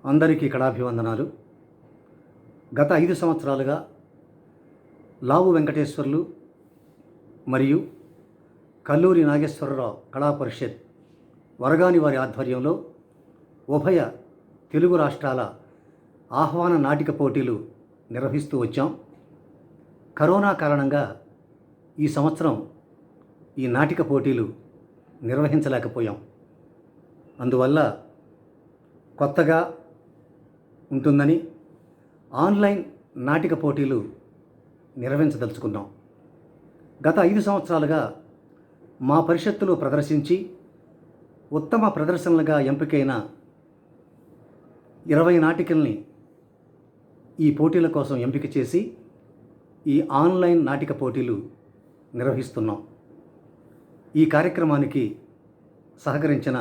అందరికీ కళాభివందనాలు. గత 5 సంవత్సరాలుగా లావు వెంకటేశ్వర్లు మరియు కల్లూరి నాగేశ్వరరావు కళా పరిషత్ వరగాని వారి ఆధ్వర్యంలో ఉభయ తెలుగు రాష్ట్రాల ఆహ్వాన నాటిక పోటీలు నిర్వహిస్తూ వచ్చాం. కరోనా కారణంగా ఈ సంవత్సరం ఈ నాటిక పోటీలు నిర్వహించలేకపోయాం. అందువల్ల కొత్తగా ఉంటుందని ఆన్లైన్ నాటిక పోటీలు నిర్వహించదలుచుకున్నాం. గత 5 సంవత్సరాలుగా మా పరిషత్తులో ప్రదర్శించి ఉత్తమ ప్రదర్శనలుగా ఎంపికైన 20 నాటికల్ని ఈ పోటీల కోసం ఎంపిక చేసి ఈ ఆన్లైన్ నాటిక పోటీలు నిర్వహిస్తున్నాం. ఈ కార్యక్రమానికి సహకరించిన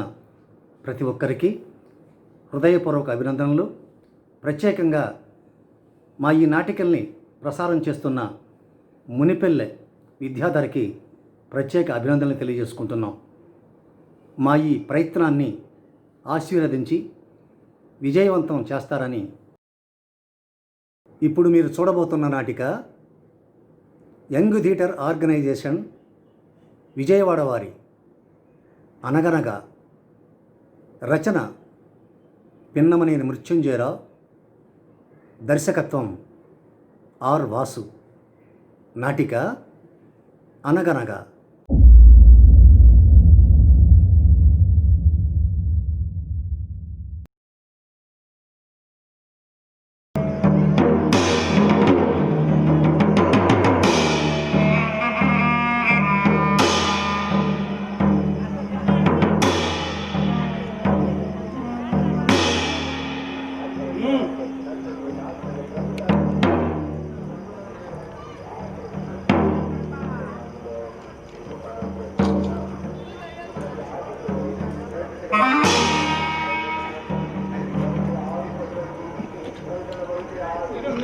ప్రతి ఒక్కరికి హృదయపూర్వక అభినందనలు. ప్రత్యేకంగా మా ఈ నాటికల్ని ప్రసారం చేస్తున్న మునిపెల్లె విద్యాధరికి ప్రత్యేక అభినందనలు తెలియజేసుకుంటున్నాం. మా ఈ ప్రయత్నాన్ని ఆశీర్వదించి విజయవంతం చేస్తారని. ఇప్పుడు మీరు చూడబోతున్న నాటిక యంగ్ థియేటర్ ఆర్గనైజేషన్ విజయవాడ వారి అనగనగా. రచన పిన్నమనేని మృత్యుంజయరావు, దర్శకత్వం ఆర్ వాసు. నాటిక అనగనగా.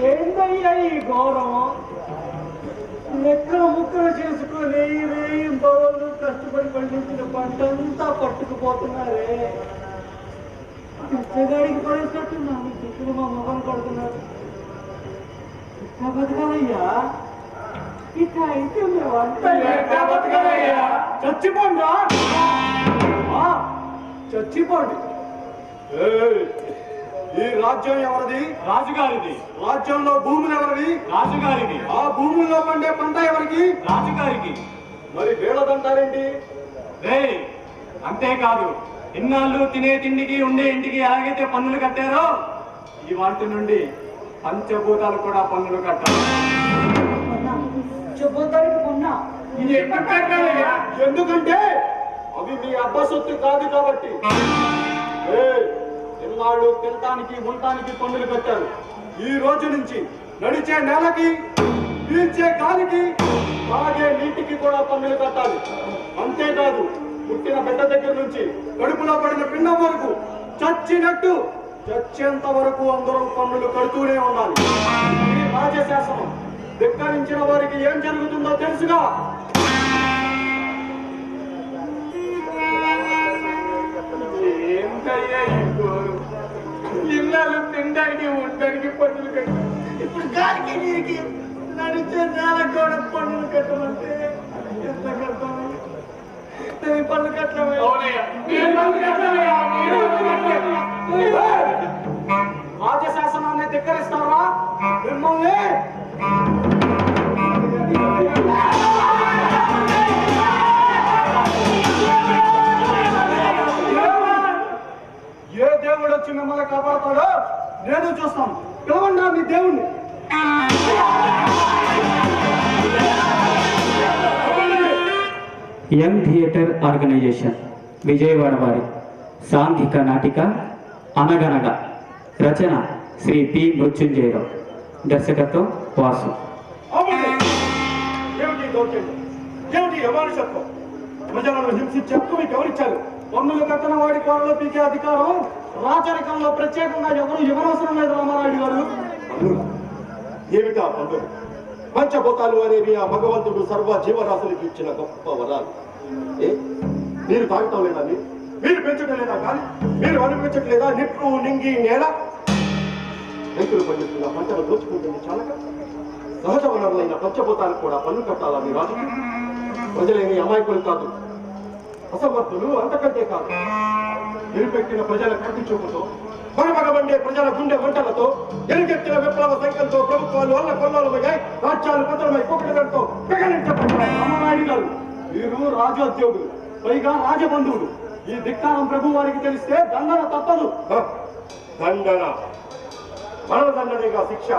ఏందయ్యా ఈ గౌరవం? లెక్కలు ముక్కలు చేసుకొని వేయి బరువులు కష్టపడి పండించిన పంటంతా పట్టుకుపోతున్నారే. పిచ్చగాడికి పడేసినట్టు నాకు చిక్కులు మా మొహం పడుతున్నారు. ఇట్లా బతకాలయ్యా, ఇట్లా అయితే మేమంతా ఎట్లా బతకాలయ్యా? చచ్చిపోండా, చచ్చిపోండి. ఈ రాజ్యం ఎవరిది? రాజుగారిది. రాజ్యంలో భూములు ఎవరివి? రాజుగారికి. ఆ భూముల్లో పండే పంట ఎవరికి? రాజుగారికి. మరి వీళ్ళదంటారేంటి? అంతేకాదు, ఇన్నాళ్ళు తినే తిండికి ఉండే ఇంటికి ఎలాగైతే పన్నులు కట్టారో ఈ వాటి నుండి పంచభూతాలు కూడా పన్నులు కట్టాలి. ఎందుకంటే అవి మీ అబ్బ సొత్తు కాదు కాబట్టి. ఇన్నాళ్ళు తినటానికి ఉండటానికి పన్నులు కట్టారు. ఈ రోజు నుంచి నడిచే నేలకి, పీల్చే గాలికి, తాగే నీటికి కూడా పన్నులు కట్టాలి. అంతేకాదు, పుట్టిన బిడ్డ దగ్గర నుంచి కడుపులో పడిన పిండం వరకు చచ్చినట్టు చచ్చేంత వరకు అందరూ పన్నులు కడుతూనే ఉండాలి. ఈ రాజశాసనం ధిక్కరించిన వారికి ఏం జరుగుతుందో తెలుసుగా. ఇళ్ళలు తినడానికి ఉండడానికి పన్నులు కట్టాలి. ఇప్పుడు గాలికి నీరికి నడిచే నేల కూడా పన్నులు కట్టమంటే ఎంత కట్టాలి? పన్ను కట్టలే. రాజశాసనాన్ని ధిక్కరిస్తారా మిమ్మల్ని? ఏ దేవుడు వచ్చి మిమ్మల్ని కాపాడతాడో నేను చూస్తాను. పిలవండి మీ దేవుణ్ణి. యంగ్ థియేటర్ ఆర్గనైజేషన్ విజయవాడ వారి సాంఘిక నాటిక అనగనగా. రచన శ్రీ పి మృత్యుంజయరావు, దర్శకత్వం వాసు. ఏమిటి దౌర్జన్యం? ఏమిటి అమానుషత్వం? ప్రజలను హింసించే హక్కు మీకు ఎవరిచ్చారు? పన్నులు కట్టిన వాడి కాలంలో పీకే అధికారం రాచరికంలో ప్రత్యేకంగా ఎవరు ఇవ్వనవసరం లేదు రామారాయుడు గారు. ఏమిటా పన్నులు? పంచభూతాలు అనేవి ఆ భగవంతుడు సర్వ జీవరాశులకు ఇచ్చిన గొప్ప వరాలు. మీరు తాగుతాం లేదని మీరు పెంచడం లేదా కానీ మీరు అనిపించట్లేదా నిప్పు నింగి నేల రైతులు పండిస్తున్న పంటలు దోచుకుంటుంది చాలక సహజ వనరులైన పంచభూతాలకు కూడా పన్ను కట్టాలని రాజుకి ప్రజలేమి అమాయకులు కాదు, అసమర్థులు అంతకంటే కాదు. ఎరుపెట్టిన ప్రజల కంటి చూపుతో మగమగబండే ప్రజల గుండె మంటలతో ఎలుగెత్తిన విప్లవ సంఖ్యలతో ప్రభుత్వాలు వల్ల కొల్లాలమయ్యాయి, రాజ్యాలు పత్రమై కుక్కడంతో పెగలించబడ్డాయి. రామనాయుడు గారు వీరు రాజోద్యోగులు, పైగా రాజబంధువులు. ఈ ధిక్కారం ప్రభు వారికి తెలిస్తే దండన తప్పదు. దండన మరణదండనేగా శిక్ష.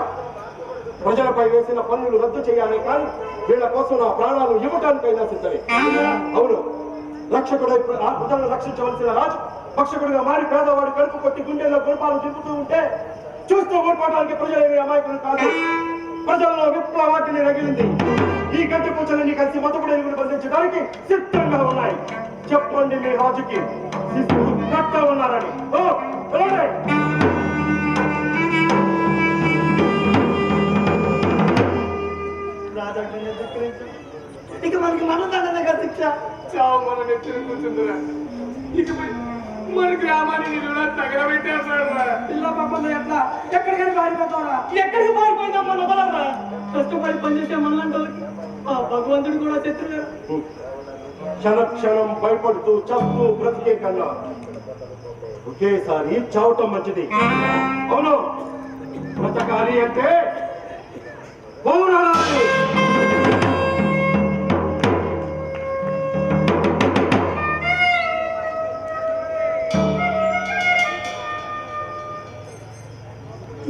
ప్రజలపై వేసిన పన్నులు రద్దు చేయాలి కానీ వీళ్ళ కోసం నా ప్రాణాలు ఇవ్వటానికైనా సిద్ధమే. అవును, రక్షకుడై ప్రజలను రక్షించవలసిన రాజు భక్షకుడిగా మారి పేదవాడి కడుపు కొట్టి గుండెల్లో గుణపాలను తిప్పుతూ ఉంటే చూస్తూ ఓడిపోవడానికి ప్రజలేమి అమాయకులు కాదు. ప్రజల్లో విప్లవాటిని రగిలింది. ఈ గట్టి పూచలని కలిసి మతపుడేని బంధించడానికి సిద్ధంగా ఉన్నాయి. చెప్పండి మీ రాజుకి శిశువు కట్ట ఉన్నారని. ఇక మనకి మరణదండనగా శిక్ష. చావు మన నెత్తిన కూర్చుందిరా. ఇక మన గ్రామాన్ని నిలువ తగలబెట్టేస్తారా? పిల్ల పాపంలో ఎట్లా ఎక్కడికైనా పారిపోతారా? ఎక్కడికి పారిపోయినా మన వదలరా? కష్టపడి పనిచేసే మనలాంటి భగవంతుడు కూడా శత్రువు. క్షణ క్షణం భయపడుతూ చస్తూ బ్రతికే కన్నా ఒకేసారి చావటం మంచిది. అవును, బ్రతకాలి అంటే పోరాడాలి.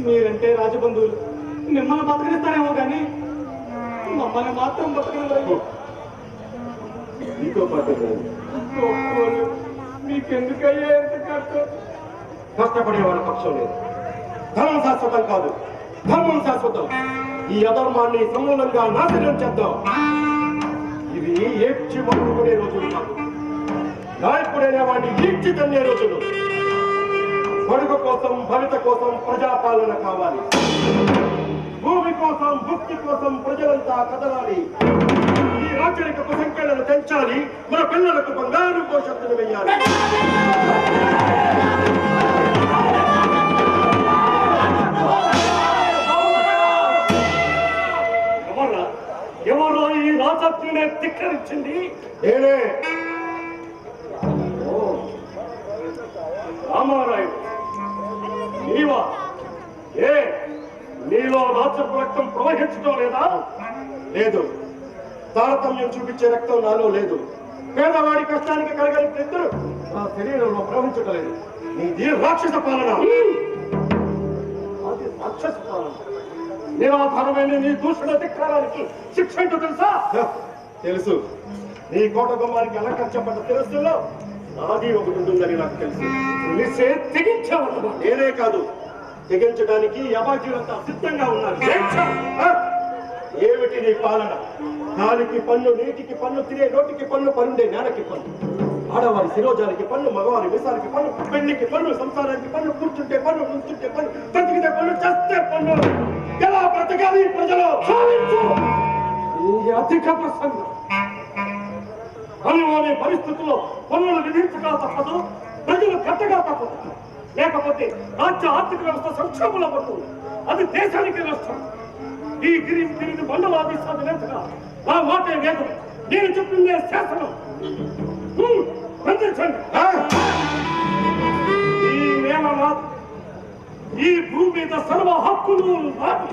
మీరంటే రాజబంధువులు, మిమ్మల్ని బతకనిస్తారేమో కానీ మమ్మల్ని మాత్రం బతకలేదు. నీతో పాటు మీకెందుకయ్యా ఎంత కష్టం? కష్టపడే వాళ్ళ పక్షం లేదు. ధనం శాశ్వతం కాదు, ధర్మం శాశ్వతం. ఈ అధర్మాన్ని సమూలంగా నాశనం చేద్దాం. ఇవి ఏడ్చి మొక్కుకునే రోజులు కాదు, నాయకుడైన వాడిని ఈడ్చి తన్నే రోజులు. బడుగు కోసం, భవిత కోసం ప్రజాపాలన కావాలి. భూమి కోసం, భక్తి కోసం ప్రజలంతా కదలాలి. ఈ రాజరికపు సంఖ్యలను పెంచాలి. మన పిల్లలకు బంగారు భవిష్యత్తును వెయ్యాలి. ఎవరో ఈ రాజత్వనే ధిక్కరించింది? నేనే, రామారాయుడు. నీవా? ఏ నీలో రాజపు రక్తం ప్రవహించడం లేదా? లేదు, తారతమ్యం చూపించే రక్తం నాలో లేదు. పేదవాడి కష్టానికి కలగని పెద్దలు నా శరీరంలో ప్రవహించడం లేదు. నీది రాక్షస పాలన. అది రాక్షస పాలన. నిరాధారమైన నీ దూషణ ధిక్కారానికి శిక్ష ఏంటో తెలుసా? తెలుసు. నీ కోట గుమ్మానికి అలంకరించబడ్డ తెలుసులో నాది ఒకటి ఉంటుందని నాకు తెలుసు. తెగించావు. నేనే కాదు, తెగించడానికి యమాజీలంతా సిద్ధంగా ఉన్నారు. ఏమిటి నీ పాలన? గాలికి పన్ను, నీటికి పన్ను, తినే నోటికి పన్ను, పనుండే నేలకి పన్ను, ఆడవారి శిరోజానికి పన్ను, మగవారి విసారికి పన్ను, పెళ్లికి పన్ను, సంసారానికి పన్ను, కూర్చుంటే పన్ను, నుంచుంటే పన్ను, బ్రతికితే పన్ను, చేస్తే పన్ను. ఎలా బ్రతకాలి ప్రజలు? అధిక ప్రసంగం. అనువానే పరిస్థితుల్లో పన్నులు విధించగా తప్పదు, ప్రజలు కట్టగా తప్పదు. లేకపోతే రాజ్య ఆర్థిక వ్యవస్థ సంక్షోభంలో పడుతుంది. అది దేశానికి నష్టం. ఈ గిరి మండలాధీశాలు నేతగా నా మాటే వేదం, నేను చెప్పిందే శాసనం. బంధించండి. ఈ నేల నాది, ఈ భూమి మీద సర్వ హక్కులు నాది.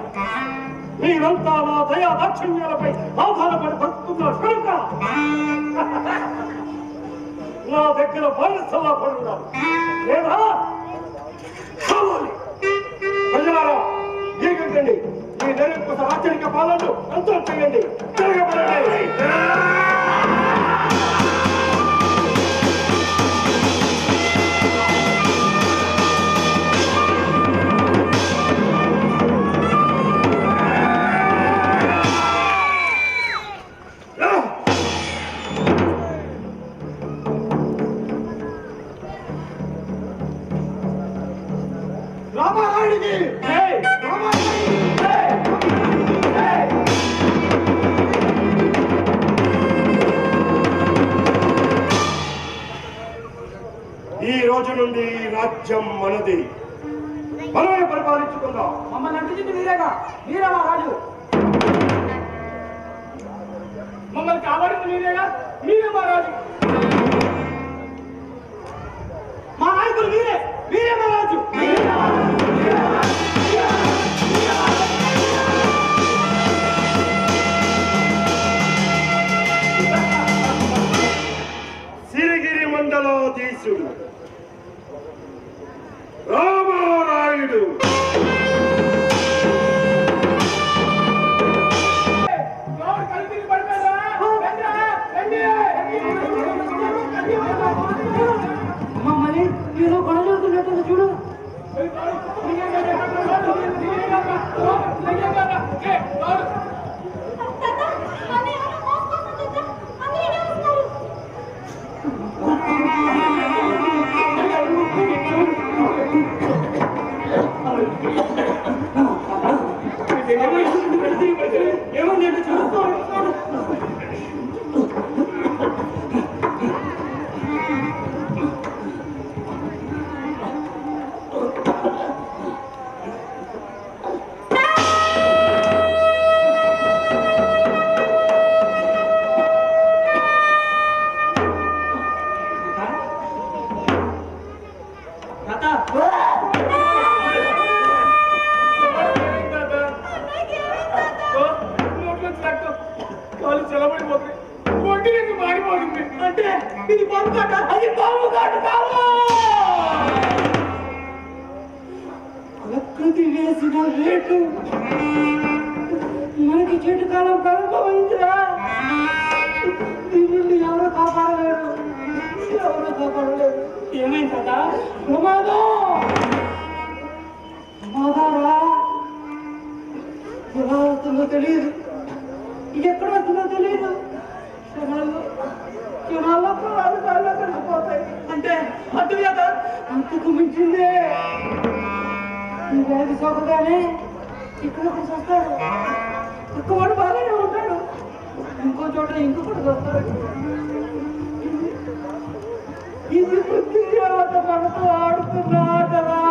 మీరంతా నా దయా దాక్షిణ్యాలపై ఆధారపడి బతుకుతున్నారు కనుక నా దగ్గర బానిసల్లా పడున్నారు. లేదా కావాలి. ప్రజలారా, ఏకండి ఈ నిరంకుశ రాచరిక పాలనను అంతం చేయండి. తిరగబడండి. రామారాయుడికి రోజు నుండి ఈ రాజ్యం మనది, మనమే పరిపాలించుకుందాం. మమ్మల్ని అంటించింది మీరేగా, మీరే మా రాజు. మమ్మల్ని కాపాడింది మీరేగా, మీరే మా రాజు. మా నాయకులు మీరే, మీరే మా రాజు. సిరిగిరి మండలాధీశుడు రామారాయుడు మమ్మల్ని మీరు కొనజూస్తున్నట్టు చూడు. ఏమంటే చూడు. అంటే ఇది బాబు కాట, అది బాబు కాట కావు. ప్రకృతి వేసిన రేటు మనకి చెట్టు కాలం కలపమైందిరా. దీన్ని ఎవరు కాపాడలేరు, ఎవరు కాపాడలేరు. ఏమైంది కదా? ప్రమాదం, ప్రమాదారా. ఎలా వస్తుందో తెలియదు, ఎక్కడ వస్తుందో తెలియదు. క్షణాల్లో ప్రాణాలు కాళ్ళ కలిసిపోతాయి. అంటే అటు కదా అంతకు మించిందే. ఈ వ్యాధి సోకగానే ఇక్కడ వస్తాడు, ఒక్కవాడు బాగానే ఉంటాడు, ఇంకో చోట ఇంకొకటి వస్తాడు. ఇది బుద్ధి దేవత మనతో ఆడుతున్న ఆటలా.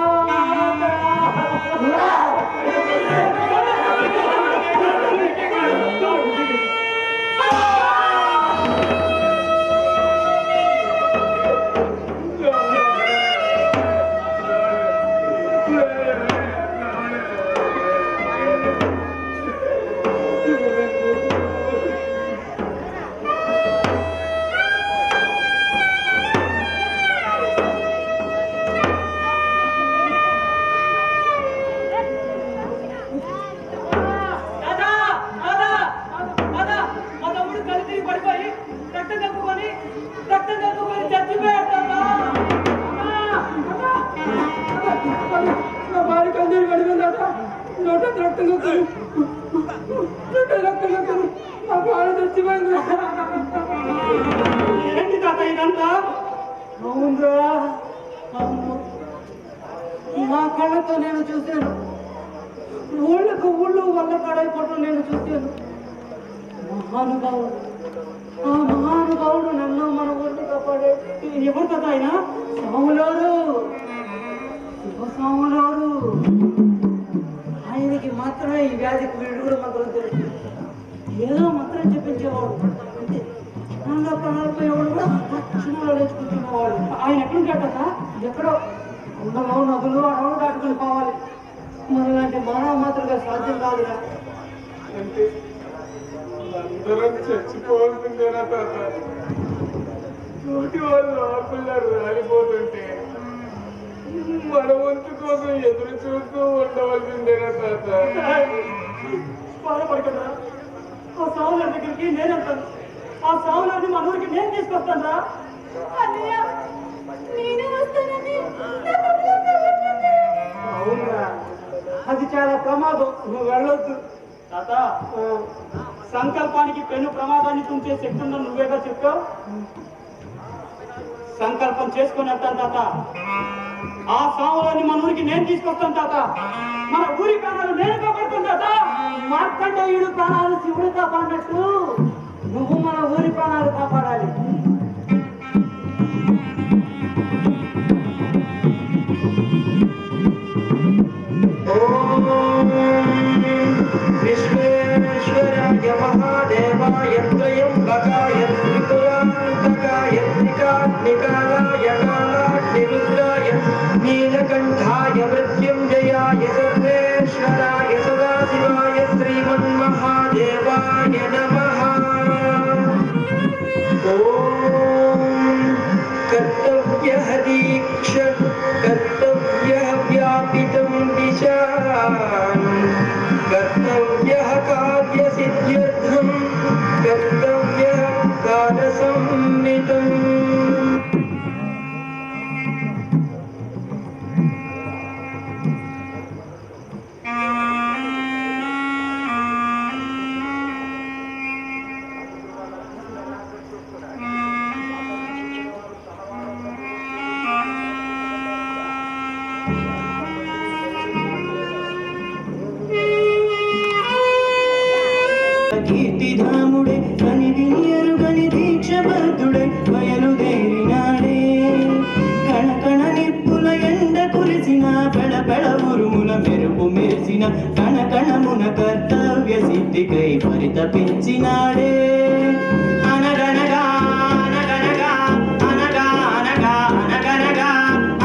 ఏంటి తాత ఇదంతా? అవునరా, అవును, నా కళ్ళతో నేను చూశాను. ఊళ్ళకు ఊళ్ళు వల్ల పడైపోవటం నేను చూశాను. మహానుభావుడు, ఆ మహానుభావుడు నన్ను మన ఊరిని కాపాడే. ఎవరు కదా ఆయన? స్వాములారు, శివస్వాములారు. ఆయనకి మాత్రమే ఈ వ్యాధికి విడుదల మంత్రం తెలుసు. ఏదో మంత్రం చెప్పించేవాడు అంతే. నాలో ప్రాణాలపై ఎవరు కూడా లక్ష్యంలో లేచుకుంటున్నవాడు. ఆయన ఎక్కడుంటాట? ఎక్కడో ఉండలో నదులు అడవులు దాటుకుని పోవాలి. మనలాంటి మానవ మాత్రమే సాధ్యం కాదురా. అంటే అందరం చచ్చిపోతుందేనా తాత? తోటి వాళ్ళు ఆకుల్లో రాలిపోతుంటే మన వంతు కోసం ఎదురు చూస్తూ ఉండవలసిందేనా తాత? బాధపడకరా, ఆ సావుల దగ్గరికి నేను వెళ్తాను. ఆ సావులని మన ఊరికి నేను తీసుకొస్తాను రా. అవునరా, అది చాలా ప్రమాదం, నువ్వు వెళ్ళొద్దు. తాత, సంకల్పానికి పెను ప్రమాదాన్ని తుంచే శక్తి ఉందని నువ్వేగా చెప్పావు. సంకల్పం చేసుకొని వెళ్తాను తాత. ఆ సాములని మన ఊరికి నేను తీసుకొస్తాను తాత. మన ఊరి ప్రాణాలు నేను కాపాడుతాను తాత. మార్కండేయుడు ప్రాణాలు శివుడు కాపాడినట్టు నువ్వు మన ఊరి ప్రాణాలు కాపాడాలి. నీలకంఠాయ మృత్యుంజయాయ సర్వేశ్వరాయ సదాశివాయ శ్రీమన్మహాదేవాయ నమః. ఓం కర్తవ్యః దీక్ష కర్తవ్యః వ్యాపితం దిశాన్ కర్తవ్యః కార్యసిద్ధ్యర్థం కర్తవ్యః కాలసమ్మితం. కీర్తిధాముడే కని వినియరుగని దీక్షబద్ధుడై బయలుదేరినాడే. కణకణ నిప్పుల ఎండ కురిసిన పెళపెళ ఉరుముల మెరుపు మెరిసిన కణకణమున కర్తవ్య సిద్ధికై పరితపించినాడే. అనగనగా అనగనగా అనగా అనగా అనగనగా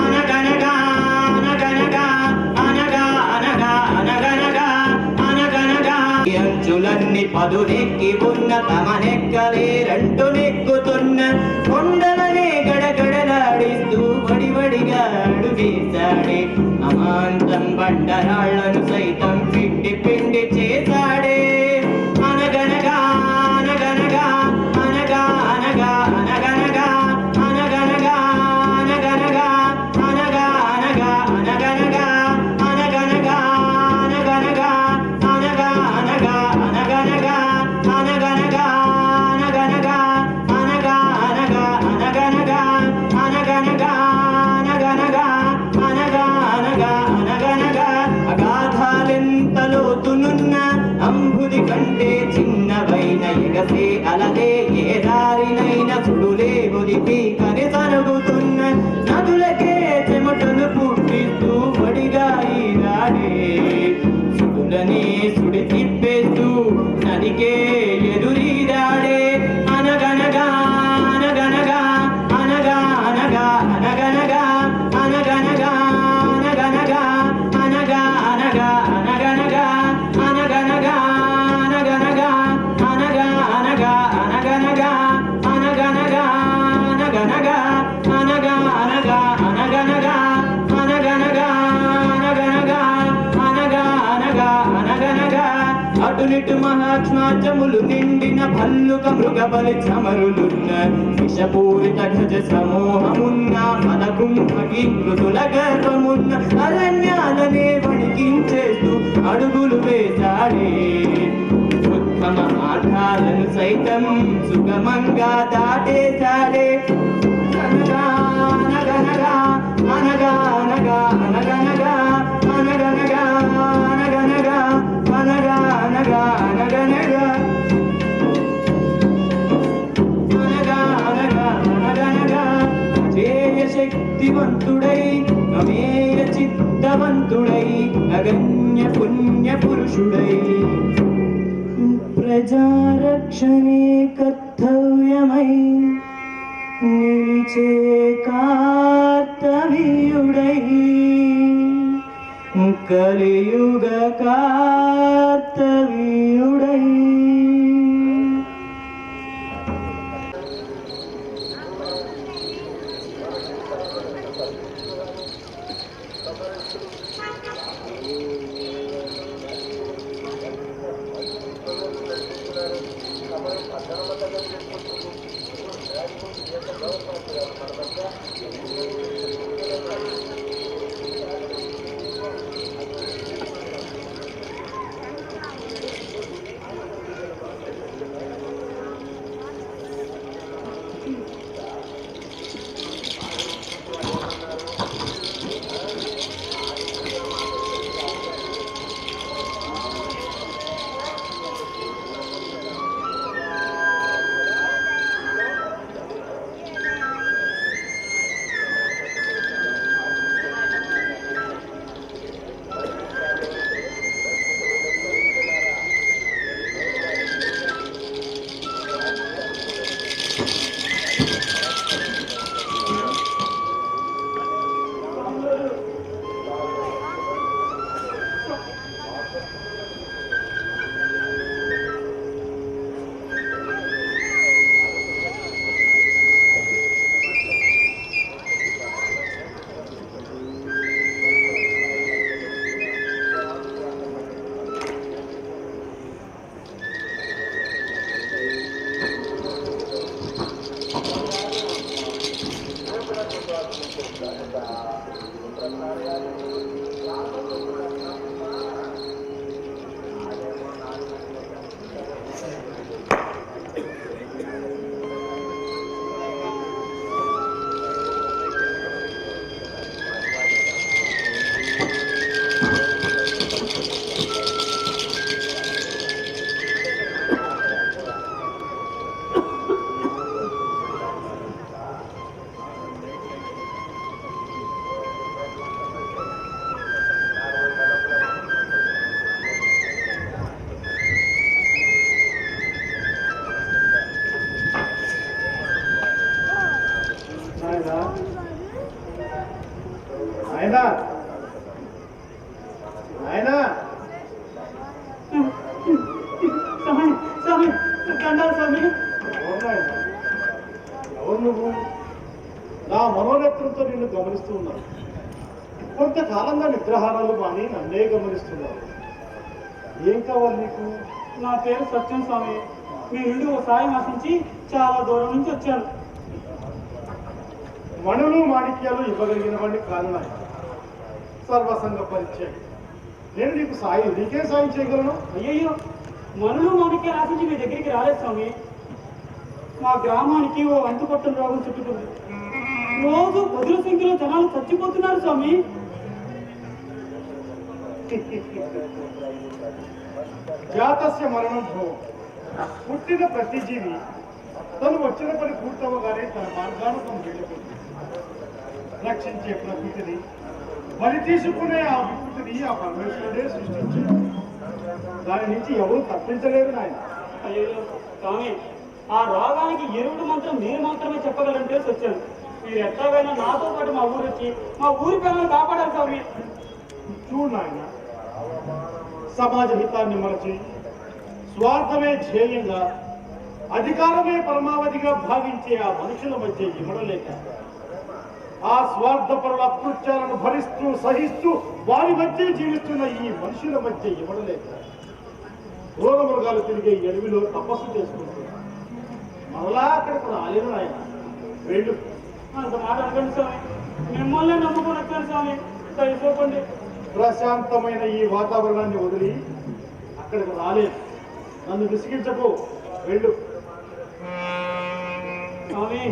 అనగనగా అనగనగా అనగా అనగా అనగనగా అనగనగా అంచులన్నీ పదునెక్కి ఉన్న తమనెక్కలేరంటూ నెక్కుతున్న కొండలనే గడగడలాడిస్తూ వడివడిగా అడుగేశాడే. అమాంతం బండరాళ్లను సైతం పిండి పిండి చేశాడే. అనగనగా అనగనగా అనగా అనగా అనగనగా అనగనగా అనగనగా అనగా అనగా అనగనగా అనగనగా అనగనగా అనగా అనగా అనగనగా అనగనగా అనగనగా అనగా అనగా అనగనగా అనగనగా అనగనగా అనగా అనగా అనగనగా అగాధాలెంత లోతునున్న అంబుది కంటే చిన్నవైన ఎగసే అలదే ఏ దారినైన సుడులే ఒదిపి కని సరుగుతున్న నదులకే చెమటను పుట్టిస్తూ వడిగా ఈనాడే. సుడులని సుడి తిప్పేస్తూ నదికే ఎదురీదాడే. అనగనగా అనగనగా అనగా అనగా అనగనగా అనగనగా అనగనగా అనగా అనగా అనగనగా అనగనగా అనగనగా అనగా అనగా అనగనగా అనగనగా అనగనగా అనగా అనగా అనగనగా అనగనగా అనగనగా అనగా అనగా అనగనగా అటునిటు మహాత్మాచములు నిండిన భల్లుక మృగబలి చమరులున్న విషపూరిత గజ సమూహమున్న మదకుంభగి మృదుల గర్భమున్న అరణ్యాలనే వణికించేస్తూ అడుగులు వేశాడే. ఉత్తమ ఆధాలను సైతం సుగమంగా దాటేశాడే. అనగా అనగనగా అనగా అనగా అనగనగా అనగనగా అనగనగా అనగా అనగా అనగనగా అనగా అనగా అనగనగా అజేయ శక్తివంతుడై అమేయ చిత్తవంతుడై అగణ్య పుణ్య పురుషుడై ప్రజారక్షణే కర్తవ్యమై నిలిచే కార్తవీయుడై కలియుగ కార్తవీయుడై. నాయనా స్వామి స్వామి దండాలు స్వామి. ఎవరు నాయనా? ఎవరు నువ్వు? నా మనోనేత్రంతో నిన్ను గమనిస్తూ ఉన్నాను. కొంతకాలంగా నిద్రాహారాలు మాని నన్నే గమనిస్తున్నావు. ఏం కావాలి నీకు? నా పేరు సత్యం స్వామి. మీ నుండి ఓ సాయం ఆశించి చాలా దూరం నుంచి వచ్చాను. మణులు మాణిక్యాలు ఇవ్వగలిగిన వాడిని కాదు నాయన. సర్వసంగ పరిచయం. నేను నీకు నీకేం సాయం చేయగలను? అయ్యయ్యో, మనులు మాణిక్యాలు ఆశించి మీ దగ్గరికి రాలేదు స్వామి. మా గ్రామానికి ఓ అంతుపట్టం రోగం చుట్టుకుంది. రోజు పదుల సంఖ్యలో జనాలు చచ్చిపోతున్నారు స్వామి. జాతస్య మరణం ధ్రువం. పుట్టిన ప్రతి జీవి తను వచ్చిన పని పూర్తవగానే తన మార్గానుకం వెళ్ళిపోతుంది. రక్షించే ప్రకృతిని బలి తీసుకునే ఆ వికృతిని ఆ పరమేశ్వరుడే సృష్టించాడు. దాని నుంచి ఎవరు తప్పించలేరు నాయన. అయ్యో స్వామి, ఆ రోగానికి ఎరువుడు మంత్రం మీరు మాత్రమే చెప్పగలంటే వచ్చాను. మీరు ఎట్లాగైనా నాతో పాటు మా ఊరు వచ్చి మా ఊరి పిల్లల్ని కాపాడాలి స్వామి. చూడు నాయన, సమాజ హితాన్ని మరచి స్వార్థమే ధ్యేయంగా అధికారమే పరమావధిగా భావించే ఆ మనుషుల మధ్య ఇమడలేక, ఆ స్వార్థపరుల అకృత్యాలను భరిస్తూ సహిస్తూ వారి మధ్య జీవిస్తున్న ఈ మనుషుల మధ్య ఇమడలేక క్రూర మృగాలు తిరిగే అడవిలో తపస్సు చేసుకుంటున్నారు. మరలా అక్కడికి రాలేను ఆయన. వెళ్ళు. అంత మాట అనుకోండి స్వామి. మిమ్మల్ని నమ్ముకుని వచ్చాను స్వామి. దయచేపండి. ప్రశాంతమైన ఈ వాతావరణాన్ని వదిలి అక్కడికి రాలేదు. నన్ను విసిగించకు. వెళ్ళు. స్వామి,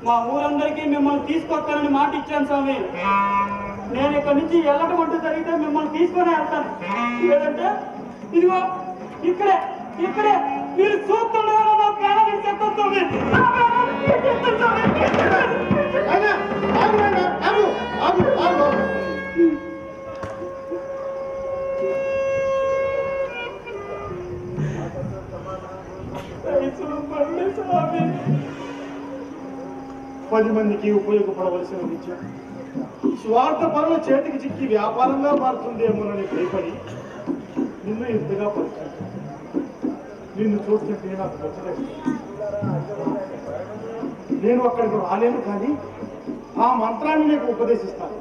మా ఊరందరికీ మిమ్మల్ని తీసుకొస్తానని మాట ఇచ్చాను స్వామి. నేను ఇక్కడి నుంచి వెళ్ళటం అంటూ జరిగితే మిమ్మల్ని తీసుకొని వెళ్తాను. లేదంటే ఇదిగో ఇక్కడే ఇక్కడే మీరు చూస్తుండగా నా ప్రాణాన్ని చెప్తాను. ఆయన, ఆగు నాయన, ఆగు, ఆగు, ఆగు. స్వామి, 10 మందికి ఉపయోగపడవలసిన విద్య స్వార్థ పనుల చేతికి చిక్కి వ్యాపారంగా మారుతుందేమోనని భయపడి నిన్ను ఇంతగా పరిచయం. నిన్ను చూస్తుంటే నాకు వచ్చలేదు. నేను అక్కడికి రాలేను, కానీ ఆ మంత్రాన్ని నీకు ఉపదేశిస్తాను.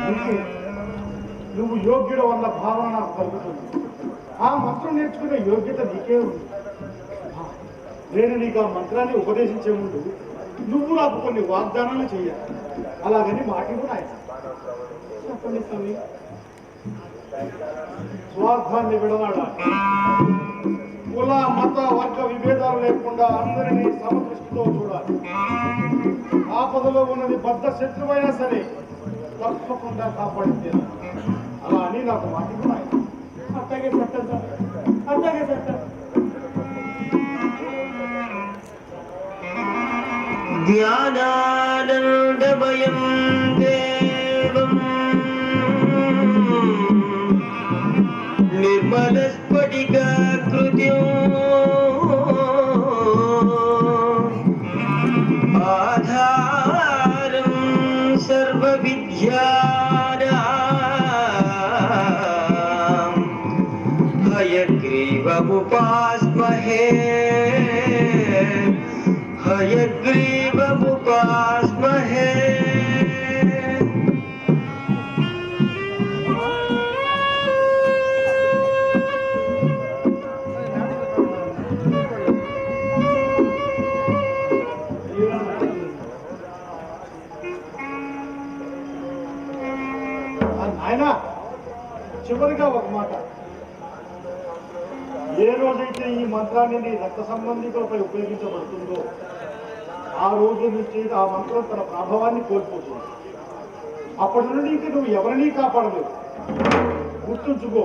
నీకే. నువ్వు యోగ్యుడు అన్న భావన నాకు కలుగుతుంది. ఆ మంత్రం నేర్చుకునే యోగ్యత నీకే ఉంది. నేను నీకు ఆ మంత్రాన్ని ఉపదేశించే ముందు నువ్వు నాకు కొన్ని వాగ్దానాలు చేయాలి. అలాగని మాటివు నాయన. చెప్పండి స్వామి. స్వార్థాన్ని విడనాడాలి. కుల మత వర్గ విభేదాలు లేకుండా అందరినీ సమదృష్టితో చూడాలి. ఆపదలో ఉన్నది బద్ధ శత్రువైనా సరే తప్పకుండా కాపాడితే అలా అని నాకు మాటివు నాయన. అట్లాగే చెప్తాను స్వామి. అట్లాగే చెప్తాను. జ్ఞానానందమయం దేవం నిర్మలస్ఫటికాకృతిం ఆధారం సర్వవిద్యానాం హయగ్రీవముపాస్మహే హయగ్రీవముపాస్మహే. నాయన, చివరిగా ఒక మాట. ఏ రోజైతే ఈ మంత్రాన్ని నీ రక్త సంబంధికులపై ఉపయోగించబడుతుందో ఆ రోజు నుంచి ఆ మంత్రం తన ప్రభావాన్ని కోల్పోతుంది. అప్పటి నుండి ఇంక నువ్వు ఎవరినీ కాపాడలేవు. గుర్తుంచుకో.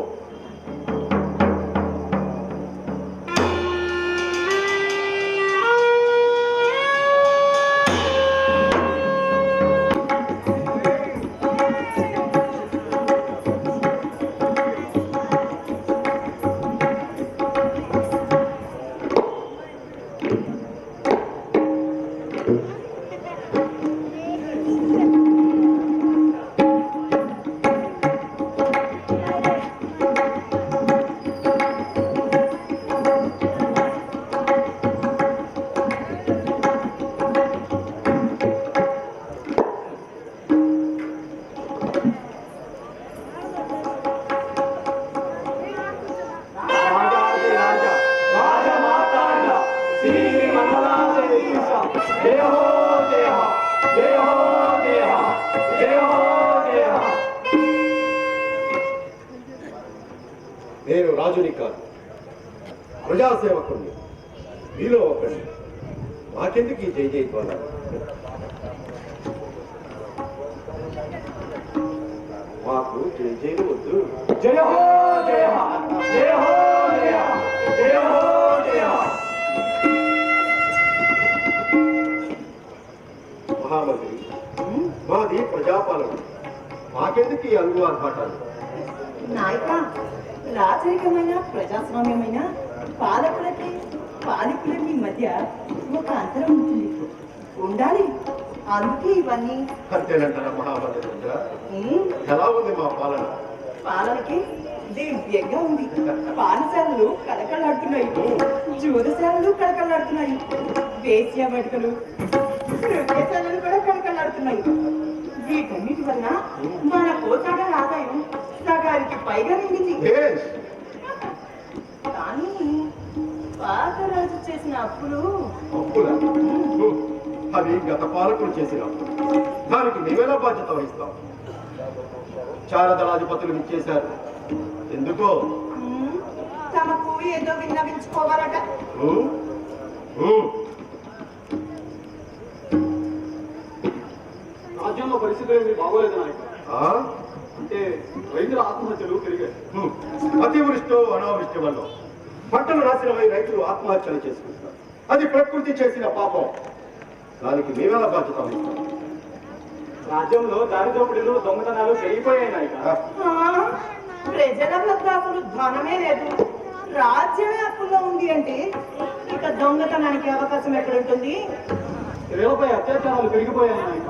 జయ హో జయ జయ హో జయ. నేను రాజుని కాదు, ప్రజాసేవకుణ్ణి, మీలో ఒకటి. నాకెందుకు ఈ జై జై ద్వారా? మాకు జై జైలు వద్దు. జయ హో జయ జయ హో జయ జయ హో జయ. మహామంత్రి, మాది ప్రజాపాలన, మాకెందుకు ఈ అలుగు ఆర్భాటాలు? నాయక, రాజరికమైన ప్రజాస్వామ్యమైన పాలకులకి పాలకులకి మధ్య ఒక అంతరం ఉంటుంది, ఉండాలి. అందుకే ఇవన్నీ. అంతేనంటారా మహామంత్రి? ఎలా ఉంది మా పాలన? పాలనకి దివ్యంగా ఉంది. పాఠశాలలు కళకళలాడుతున్నాయి, జోదశాలలు కళకళలాడుతున్నాయి, వేశ్య బతుకలు, నృత్యశాలలు కూడా కళకళలాడుతున్నాయి. వీటన్నిటి వల్ల మన కోసాడ ఆదాయం సగానికి పైగా నిండింది. కానీ పాత రాజు చేసిన అప్పులు అవి గత పాలకులు చేసిన అప్పులు. దానికి మేమేలా బాధ్యత వహిస్తాం? శారదరాధిపతులు ఇచ్చేశారు. ఎందుకో తమకు ఏదో విన్నవించుకోవాలట. రాజ్యంలో పరిస్థితులు ఏమి బాగోలేదు నాయక. అంటే రైతుల ఆత్మహత్యలు పెరిగాయి. అతివృష్టో అనావృష్టి వల్ల పంటలు నాశనమై రైతులు ఆత్మహత్యలు చేసుకుంటారు. అది ప్రకృతి చేసిన పాపం. దానికి మేమేలా బాధ్యత వహిస్తాం? రాజ్యంలో దారి దోపిడీలు దొంగతనాలు పెరిగిపోయాయి నాయక. ప్రజల వద్ద అసలు ధనమే లేదు, రాజ్యమే అప్పుల్లో ఉంది అంటే ఇక దొంగతనానికి అవకాశం ఎక్కడుంటుంది? స్త్రీలపై అత్యాచారాలు పెరిగిపోయాయి నాయక.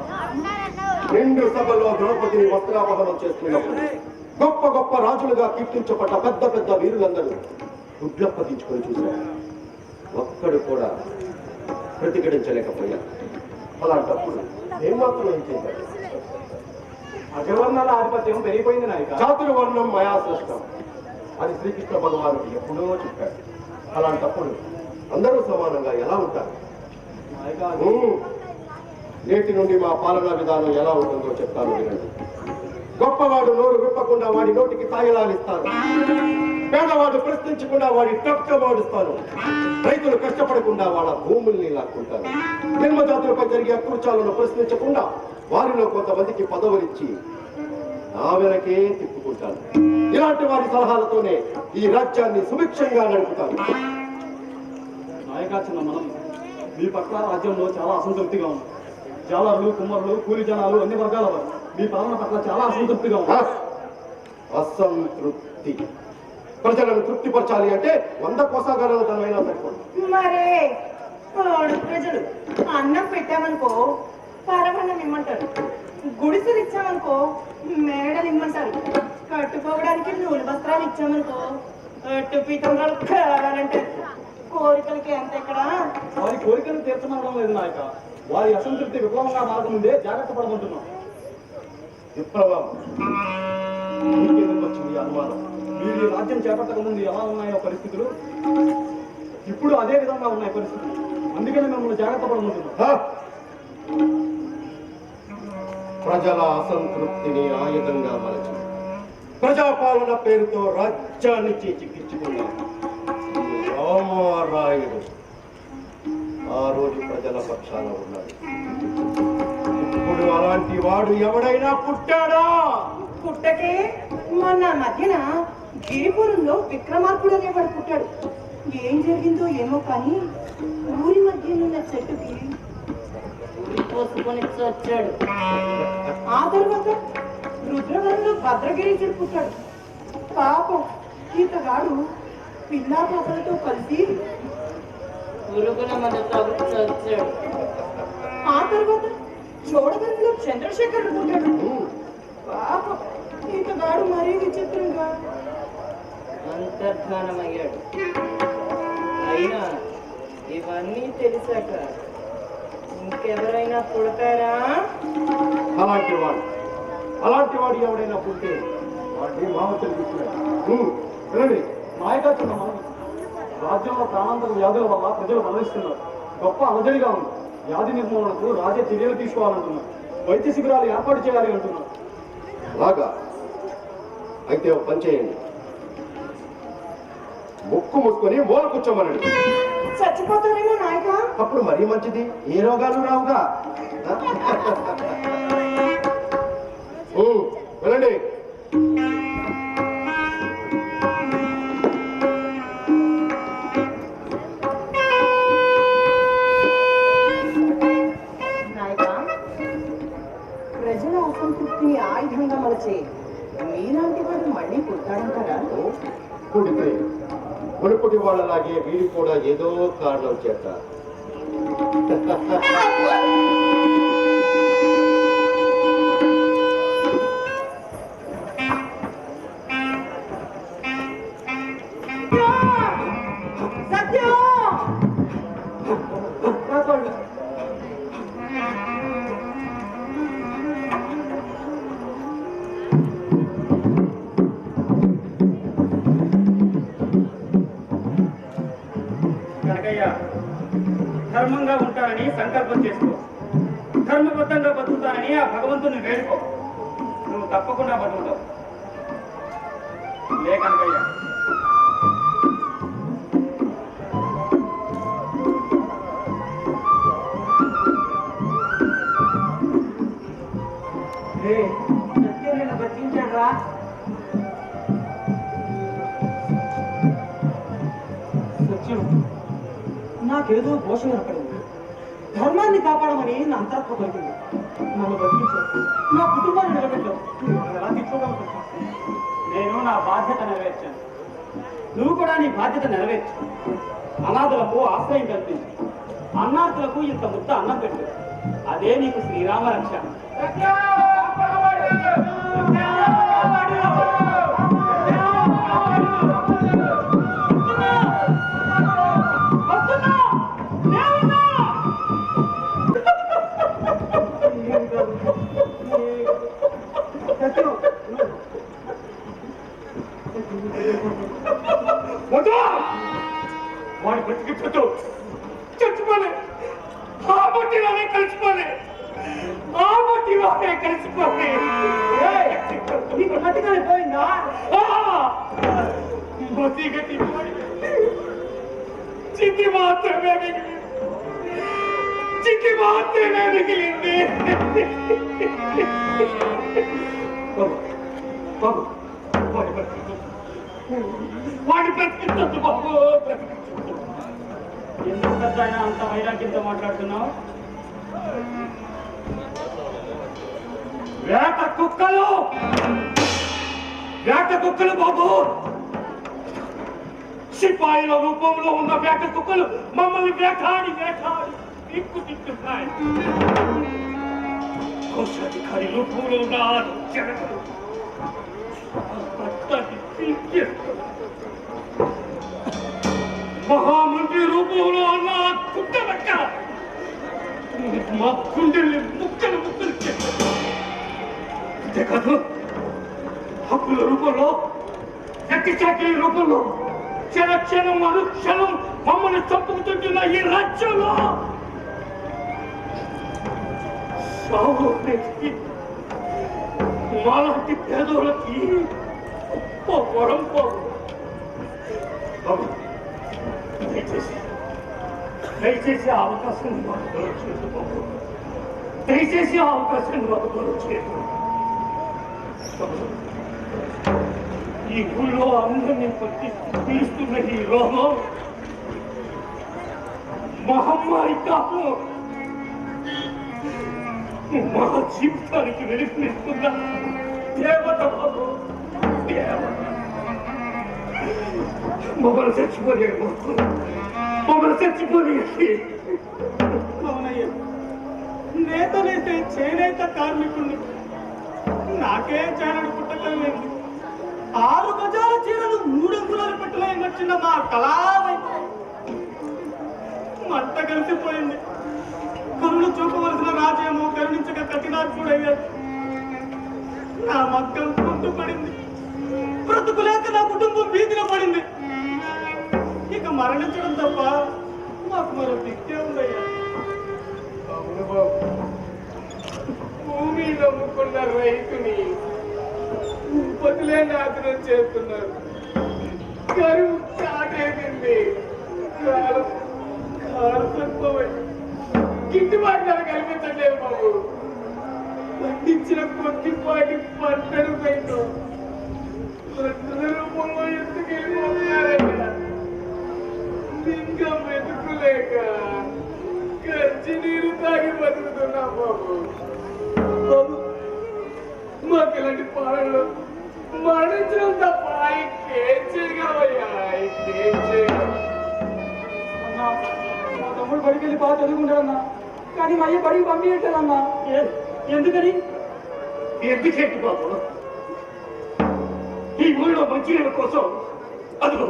రెండు సభలో ద్రౌపదిని వస్త్రాపహరణం చేస్తున్నప్పుడు గొప్ప గొప్ప రాజులుగా కీర్తించబడ్డ పెద్ద పెద్ద వీరులందరూ గుడ్లప్పగించుకొని చూశారు. ఒక్కడు కూడా ప్రతిఘటించలేకపోయారు. అలాంటప్పుడు ఏం మాత్రం ఏం చేశారు? అజవర్ణాల ఆధిపత్యం పెరిగిపోయింది నాయక. చాతుర్వర్ణం మయా సృష్టం, అది శ్రీకృష్ణ భగవానుడు ఎప్పుడో చెప్పాడు. అలాంటప్పుడు అందరూ సమానంగా ఎలా ఉంటారు? నేటి నుండి మా పాలనా విధానం ఎలా ఉంటుందో చెప్తాను వినండి. గొప్పవాడు నోరు విప్పకుండా వాడి నోటికి తాయిలాలిస్తాను. పేదవాడు ప్రశ్నించకుండా వాడి టొక్క వాడుస్తాను. రైతులు కష్టపడకుండా వాళ్ళ భూముల్ని లాక్కుంటాను. జన్మజాతులపై జరిగే అకృత్యాలను ప్రశ్నించకుండా వారిలో కొంతమందికి పదవులిచ్చి నా వెనకే తిప్పుకుంటాను. ఇలాంటి వారి సలహాలతోనే ఈ రాజ్యాన్ని సుభిక్షంగా నడుపుతాను. నాయకాచన మనం మీ పట్ల రాజ్యంలో చాలా అసంతృప్తిగా ఉంది. జాలర్లు, కుమ్మరులు, కూలి జనాలు, అన్ని వర్గాల వారు మీ పాలన పట్ల చాలా అసంతృప్తిగా ఉంది. అసంతృప్తి. ప్రజలను తృప్తిపరచాలి అంటే 100 కోసాగారాల ధనమైనా సరిపోదు. మరే ప్రజలు అన్నం పెట్టామనుకో పరమన్నం ఇమ్మంటారు, గుడిసెలు ఇచ్చామనుకో మేడలు ఇమ్మంటారు, కట్టుకోవడానికి నూలు వస్త్రాలు ఇచ్చామనుకో అట్టు పీతంగాలు కావాలంటారు. కోరికలకి ఎంత ఎక్కడ? వారి కోరికలు తీర్చడం లేదు నాయక. వారి అసంతృప్తి విప్లవంగా మారకముందే జాగ్రత్త పడమంటున్నాం. విప్లవం వచ్చింది అనుమానం. మీరు ఈ రాజ్యం చేపట్టక ముందు ఎలా ఉన్నాయో పరిస్థితులు ఇప్పుడు అదే విధంగా ఉన్నాయి పరిస్థితులు. అందుకని మిమ్మల్ని జాగ్రత్త పడమంటున్నాం. ప్రజల అసంతృప్తిని ఆయుధంగా మలచి ప్రజాపాలన పేరుతో రాజ్యాన్ని చేజిక్కించుకున్నారు రామారాయుడు. ఆ రోజు ప్రజల పక్షాన ఉన్నాడు. ఇప్పుడు అలాంటి వాడు ఎవడైనా పుట్టాడా? పుట్టకే మొన్న మధ్యన గిరిపురంలో విక్రమార్కుడు అనేవాడు పుట్టాడు. ఏం జరిగిందో ఏమో కానీ ఊరి మధ్యనున్న చెట్టుకి పోసుకొని వచ్చాడు. ఆ తర్వాత రుద్రవరంలో భద్రగిరీశుడు పుట్టాడు. పాపం ఈతగాడు పిల్లా పాపలతో కలిసి పురుగుల మందుతో వచ్చాడు. ఆ తర్వాత చోడవరంలో చంద్రశేఖరుడు పుట్టాడు. పాపం ఈతగాడు మరీ విచిత్రంగా అంతర్ధానమయ్యాడు. అయినా ఇవన్నీ తెలిసాక ఇంకెవరైనా పుడతారా? అలాంటి వాడు ఎవడైనా పుట్టే వాడిని మామూలు వినండి. నాయకత్వం రాజ్యంలో ప్రాణాంతక వ్యాధుల వల్ల ప్రజలు మరణిస్తున్నారు. గొప్ప అలజడిగా ఉంది. వ్యాధి నిర్మూలనకు రాజే చర్యలు తీసుకోవాలంటున్నారు. వైద్య శిబిరాలు ఏర్పాటు చేయాలి అంటున్నారు. అలాగా అయితే ఒక పని చేయండి, ముక్కు మూసుకొని మూల కూర్చోమనండి. చచ్చిపోతానేమో నాయక. అప్పుడు మరీ మంచిది, ఏ రోగాలు రావుగా. వెళ్ళండి. నాయక, ప్రజల అసంతృప్తిని ఆయుధంగా మలచే మీలాంటి వాడు మళ్ళీ పుట్టాడంటారా? పుడితే మునుపటి వాళ్ళలాగే వీడి కూడా ఏదో కారణం చేత ధర్మంగా ఉంటానని సంకల్పం చేసుకో, ధర్మబద్ధంగా బతుకుతానని ఆ భగవంతుని వేడుకో. నువ్వు తప్పకుండా బతుకుతావు. లే కనకయ్య. సత్యం బతికించాడ్రా. సత్యం, నాకేదో దోషం ఏర్పడింది. ధర్మాన్ని కాపాడమని నా అంతరాత్మ పలికింది. నన్ను బతికించావు, నా కుటుంబాన్ని నిలబెట్టావు. ఎలా తీసుకోగలను? నేను నా బాధ్యత నెరవేర్చాను, నువ్వు కూడా నీ బాధ్యత నెరవేర్చు. అనాథులకు ఆశ్రయం కల్పించు, అన్నార్థులకు ఇంత ముద్ద అన్నం పెట్టు. అదే నీకు శ్రీరామ రక్ష. వాడి బతికించు, చచ్చిపోలే, ఆ మట్టిలోనే కలిసిపోలే, ఆ మట్టిలోనే కలిసిపోలే. నీకు మట్టిగానే పోయిందా? మతిగట్టి చితి మాత్రమే మిగిలింది, చితి మాత్రమే మిగిలింది. బాబు, వాడి బ్రతికించు, వాడి బ్రతికించు బాబు, బ్రతికించు. ఎందుకు పెద్దాయన అంత వైరాగ్యంతో మాట్లాడుతున్నావు? వేట కుక్కలు, వేట కుక్కలు బాబు, సిపాయిల రూపంలో ఉన్న వేట కుక్కలు మమ్మల్ని వేటాడి వేటాడి తిప్పుతున్నాయి. కోశాధికారి రూపంలో ఉన్న ఆ జనకులు మహామంత్రి రూపంలో ఉన్న ఆ కుట్టబెట్ట మా గుండెల్ని ముక్కలు ముక్కలు చేస్తారు. అంతేకాదు, హక్కుల రూపంలో, శక్తి చాకరీ రూపంలో క్షణక్షణం అనుక్షణం మమ్మల్ని చంపుకుంటున్న ఈ రాజ్యంలో సాగు అనేది మాలాంటి పేదోళ్ళకి వరం బాబు. దయచేసి ఆ అవకాశం మాకు దొరకలేదు బాబు, దయచేసి ఆ అవకాశం మాకు దొరకలేదు. ఈ ఊళ్ళో అందరినీ పట్టి పిలుస్తున్న ఈ రోగం మహమ్మారి కాదు, మా జీవితానికి వెలుగునిస్తున్న దేవత బాబు, దేవత. మమ్మల్ని చచ్చిపోలేదు, మమ్మల్ని చచ్చిపోలేదు. అవునయ్యా, నేతనైతే చేనేత కార్మికుడిని, నాకే చేరడు పుట్టకలేదు. 6 గజాల చీరలు 3 అంగుళాల పెట్టలే నచ్చిన మా కళావై మంట కలిసిపోయింది. కరుణ చూపవలసిన రాజేమో కరుణించక కఠినాత్ముడయ్యాడు. నా మగ్గం కుంటు పడింది, బ్రతుకులేక నా కుటుంబం వీధిలో పడింది. ఇక మరణించడం తప్ప మాకు మరో దిక్కే ఉందయ్యా. అవును బాబు, భూమి నమ్ముకున్న రైతుని ఉపతులే నాశనం చేస్తున్నారు. కరువు కాటేసింది, గిట్టుబాటు ధర కల్పించట్లేదు బాబు. పండించిన కొద్దిపాటి పంటను సైతం లక్షల రూపంలో ఎత్తుకెళ్ళిపోతున్నారట. ఇంకా వెతుకులేక కంచి నీరు తాగి బతుకుతున్నాం బాబు. బాబు, మాకు ఇలాంటి పాలనలో మరణించడం తప్ప ఇంకేం చేయగలవయ్యా, ఇంకేం చేయగలవు? అన్నా, మా తమ్ముడు బడికి వెళ్ళి బాగా చదువుకుంటాడన్నా, కానీ మా అయ్య బడికి పంపించట్లేదన్నా. ఎందుకని? ఎందుకేంటి బాబు, ఈ ఊళ్ళో మంచినీళ్ళ కోసం అదిగో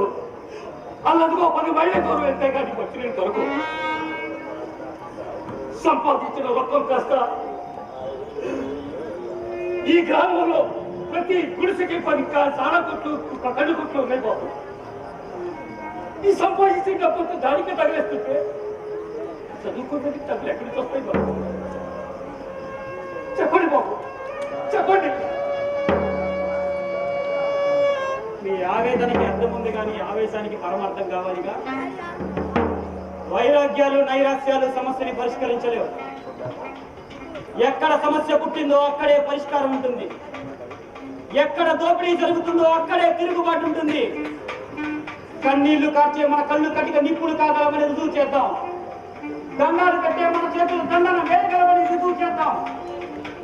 అల్లదిగో 10 మైళ్ళ దూరం వెళ్తే కానీ మంచినీళ్ళు దొరకు. సంపాదించిన రొక్కం కాస్త ఈ గ్రామంలో ప్రతి గుడిసెకి 10 సారా కొట్లు, కళ్ళు కొట్లు ఉన్నాయి బాబు. ఈ సంపాదించే డబ్బుతో దానికే తగిలేస్తుంటే చదువుకోవడానికి తగ్గులు ఎక్కడికి వస్తాయి బాబు? చెప్పండి బాబు, చెప్పండి. మీ ఆవేదనకి అర్థం ఉంది కానీ ఆవేశానికి పరమార్థం కావాలిగా. వైరాగ్యాలు నైరాస్యాలు సమస్యని పరిష్కరించలేవు. ఎక్కడ సమస్య పుట్టిందో అక్కడే పరిష్కారం ఉంటుంది. ఎక్కడ దోపిడీ జరుగుతుందో అక్కడే తిరుగుబాటు ఉంటుంది. కన్నీళ్లు కార్చే మన కళ్ళు కట్టిక నిప్పులు కాగలమని రుజువు చేద్దాం. దండాలు కట్టే మన చేతులు దండన వేయగలమని రుజువు చేద్దాం.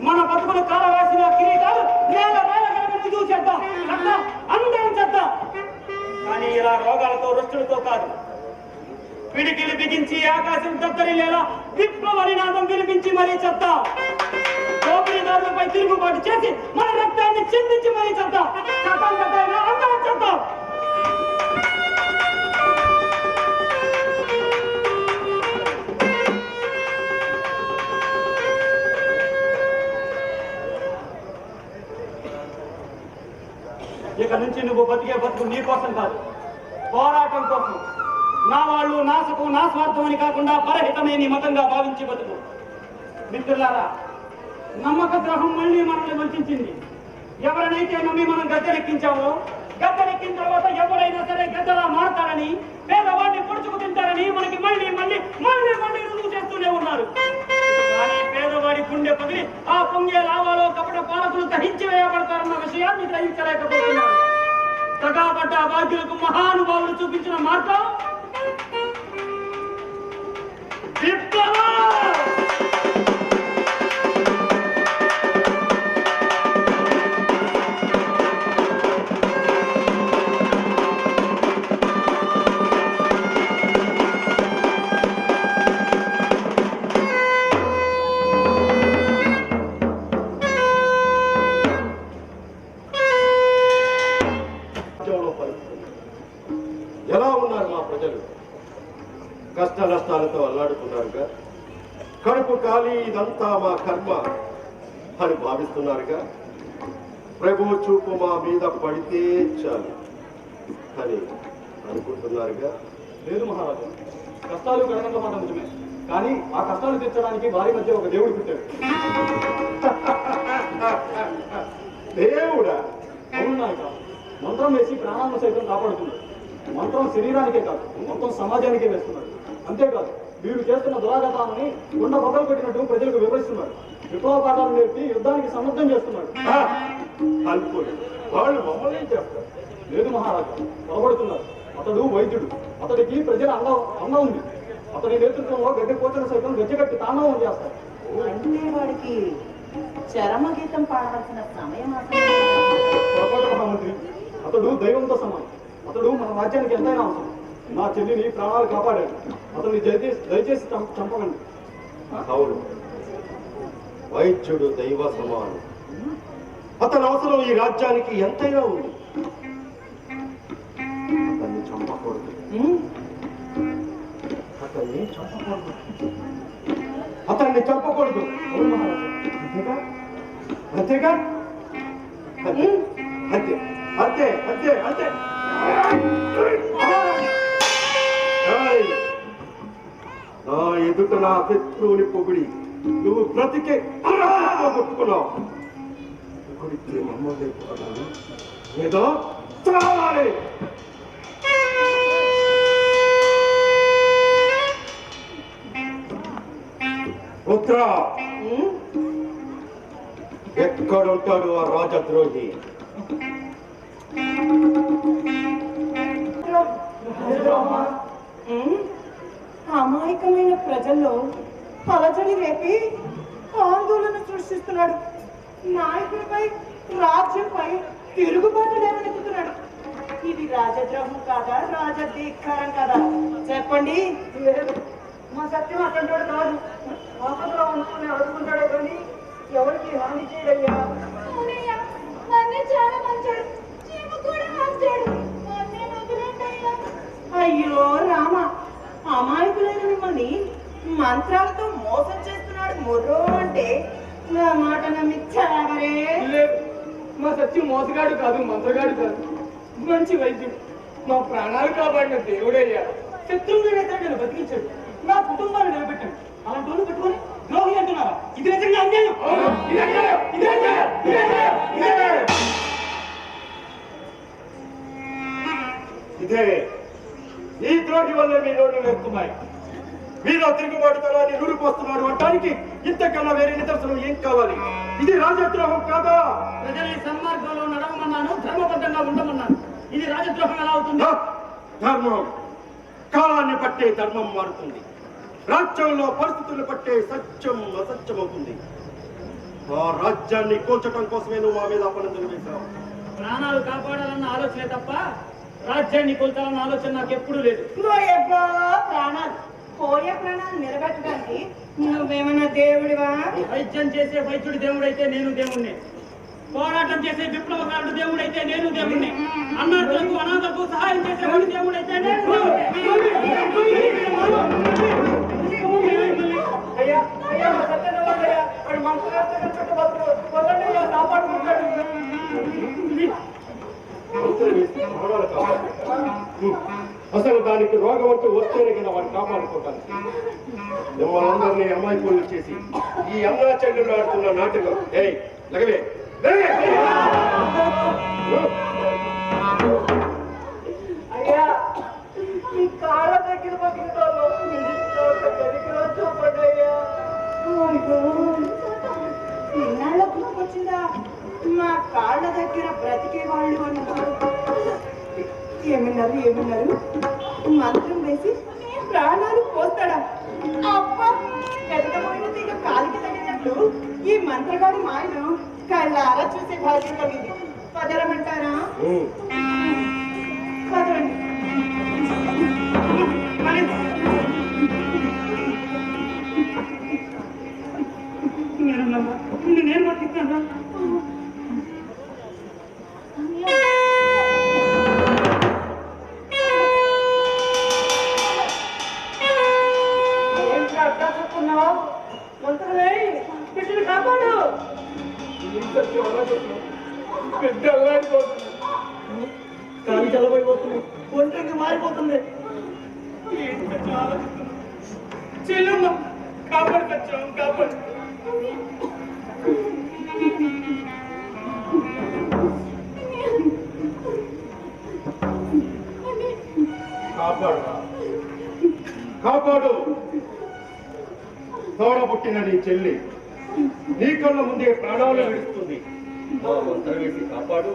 మన బతుకులు కాలవాసిన కిరీటాలు నేల వేయగలమని రుజువు చేద్దాం. అందరం చేద్దాం. కానీ ఇలా రోగాలతో రుష్టులతో కాదు, పిడికిలు బిగించి ఆకాశం దత్తరిలేలా విప్లవ నినాదం వినిపించి మరీ చేద్దాం. దోపిడీదారులపై తిరుగుబాటు చేసి మన రక్తాన్ని చిందించి మరీ చేద్దాం. చట్టం కట్టైనా అందరం చేద్దాం. ఇక నుంచి నువ్వు బతికే బతుకు నీ కోసం కాదు, పోరాటం కోసం. నా వాళ్ళు నా సుఖం నా స్వార్థం అని కాకుండా పరహితమే నీ మతంగా భావించి బతుకు. మిత్రులారా, నమ్మక ద్రోహం మళ్ళీ మనల్ని వంచింది. ఎవరినైతే నమ్మి మనం గద్దెనెక్కించామో, గద్దెనెక్కిన తర్వాత ఎవరైనా సరే గద్దెలా మారతారని, పేదవాడిని పొడుచుకు తింటారని మనకి మళ్ళీ మళ్ళీ మళ్ళీ మళ్ళీ రుజువు చేస్తూనే ఉన్నారు. కానీ పేదవాడి గుండె పగిలి ఆ పొంగే లావాలో కపట పాలకులు దహించి వేయబడతారన్న విషయాన్ని గ్రహించలేకపోతున్నారు. తగాపడ్డ బాధ్యులకు మహానుభావులు చూపించిన మార్గం విప్లవం. ఎలా ఉన్నారు మా ప్రజలు? కష్ట నష్టాలతో అల్లాడుతున్నారుగా. కడుపు ఖాళీ ఇదంతా మా కర్మ అని భావిస్తున్నారుగా. ప్రభు చూపు మా మీద పడితే చాలు అని అనుకుంటున్నారుగా. లేదు మహారాజా, కష్టాలు గణనంలో మాట నిజమే, కానీ ఆ కష్టాలు తీర్చడానికి వారి మధ్య ఒక దేవుడు పుట్టాడు. దేవుడా? అవును నాయక, మంత్రం వేసి ప్రాణాలను సైతం కాపాడుతున్నాడు. మంత్రం శరీరానికే కాదు, మొత్తం సమాజానికే వేస్తున్నాడు. అంతేకాదు, వీరు చేస్తున్న దురాగతాన్ని కొండ బొక్కలు పెట్టినట్టు ప్రజలకు వివరిస్తున్నాడు. విప్లవ పాఠాలు నేర్పి యుద్ధానికి సన్నద్ధం చేస్తున్నాడు. అనుకోండి, వాళ్ళు మమ్మల్ని ఏం చేస్తారు? లేదు మహారాజా, పొరబడుతున్నారు. అతడు వైద్యుడు, అతడికి ప్రజల అండ ఉంది. అతడి నేతృత్వంలో గడ్డి కోతలు సైతం గజ్జగట్టి తాండవం చేస్తారు. అంటే వాడికి చరమగీతం పాడవలసిన సమయం పొరపాటు మహామంత్రి, అతడు దైవంతో సమానం. అతడు మన రాజ్యానికి ఎంతైనా అవసరం. నా చెల్లిని ప్రాణాలు కాపాడాడు. అతన్ని దయచేసి చంపకండి. అవును, వైద్యుడు దైవ సమానం. అతని అవసరం ఈ రాజ్యానికి ఎంతైనా ఉంది. అతన్ని చంపకూడదు. అతన్ని చంపకూడదు. అంతేగా? అంతేగా? అంతే అంతే అంతే అంతే అంతే. నా ఎదుట నా శత్రువుని పొగిడి నువ్వు బ్రతికే కొట్టుకున్నావు. ఇక్కడికి నమ్మలేకపోతున్నాను. ఏదో చావాలి. పుత్ర, ఎక్కడుంటాడు ఆ రాజద్రోహి? అమాయకమైన ప్రజల్లో అలజడి రేపి ఆందోళన సృష్టిస్తున్నాడు. నాయకుడిపై రాజ్యంపై తిరుగుబాటు లేవనెత్తుతున్నాడు. ఇది రాజద్రోహం కాదా, రాజధీకారం కాదా? చెప్పండి. లేదు, మా సత్యం అట్లాంటి కాదు. ఆపదలో ఉంటుని అడుగుకుంటాడే కానీ ఎవరికి హాని చేయడయ్యా. చాలా మంచాడు, కూడా మంచాడు. అయ్యో రామ, అమాయకులైన మిమ్మల్ని మంత్రాలతో మోసం చేస్తున్నాడు మొర్రో అంటే నా మాట నమ్మిచ్చావరే. మా సత్యం మోసగాడు కాదు, మంత్రగాడు కాదు, మంచి వైద్యుడు. మా ప్రాణాలు కాపాడిన దేవుడయ్యా. శత్రువులైతే నేను బతికించాడు, నా కుటుంబాన్ని నిలబెట్టాడు. అలాంటి వాళ్ళు పెట్టుకొని ద్రోహి అంటున్నారా? ఇది నిజంగా అన్యాయం. ఇదే ఈ ద్రోహి వల్ల మీ నోళ్ళు వేస్తున్నాయి. మీరు తిరుగుబాటుతనాన్ని నూరిపోస్తున్నాడు అంటానికి ఇంతకన్నా వేరే నిదర్శనం ఏం కావాలి? ఇది రాజద్రోహం కాదా? ప్రజల్ని సన్మార్గంలో నడవమన్నాను, ధర్మబద్ధంగా ఉండమన్నాను. ఇది రాజద్రోహం ఎలా అవుతుంది? ధర్మం కాలాన్ని బట్టే ధర్మం మారుతుంది. రాజ్యంలో పరిస్థితులను బట్టే సత్యం అసత్యం అవుతుంది. ఆ రాజ్యాన్ని కూల్చడం కోసమే నువ్వు మా మీద అపనందలు వేశావు. ప్రాణాలు కాపాడాలన్న ఆలోచనే తప్ప రాజ్యాన్ని కూల్చాలన్న ఆలోచన నాకు ఎప్పుడూ లేదు. ప్రాణాలు పోయే ప్రాణాలు నిలబెట్టడానికి నువ్వేమన్నా దేవుడివా? వైద్యం చేసే వైద్యుడి దేవుడైతే నేను దేవుణ్ణి, పోరాటం చేసే విప్లవకారుడు దేవుడైతే నేను దేవుణ్ణి, అన్నార్థులకు అనాథలకు సహాయం చేసేవాడు దేవుడైతే నేను అసలు దానికి రోగం అంటూ వస్తేనే కదా వాడు కాపాడుకోవటానికి. మిమ్మల్ని అందరినీ అమాయకులు చేసి ఈ అన్నా చెల్లెలు ఆడుతున్న నాటకం. ఏయ్ లగవే, అయ్యా ఈ కాళ్ళ దగ్గర బతుకుతాను. చూపండియ్యా. ఇన్నాళ్ళ గుర్తుకొచ్చిందా? మా కాళ్ళ దగ్గర బ్రతికే వాళ్ళు అన్నారు. ఏమన్నారు? మంత్రం వేసి ప్రాణాలు పోస్తాడా? అబ్బా, పెద్దపోయిన తీగ కాలికి తగినట్లు ఈ మంత్రగాడి మాయను కళ్ళారా చూసే బాధ్యత ఇది. పదరమంటారా? పదరండి. నేను బతికిస్తాను. బిడ్డలు కాపాడు. పెద్ద అల్లాడిపోతుంది, కాలి చల్లబడిపోతుంది, ఒంటరికి మారిపోతుంది. చెల్లెమ్మ కాపాడు సత్యం, కాపాడు. కాపాడు. తోడబుట్టిన నీ చెల్లి నీ కళ్ళ ముందే ప్రాణాలు విడుస్తుంది. మా మంత్రం వేసి కాపాడు.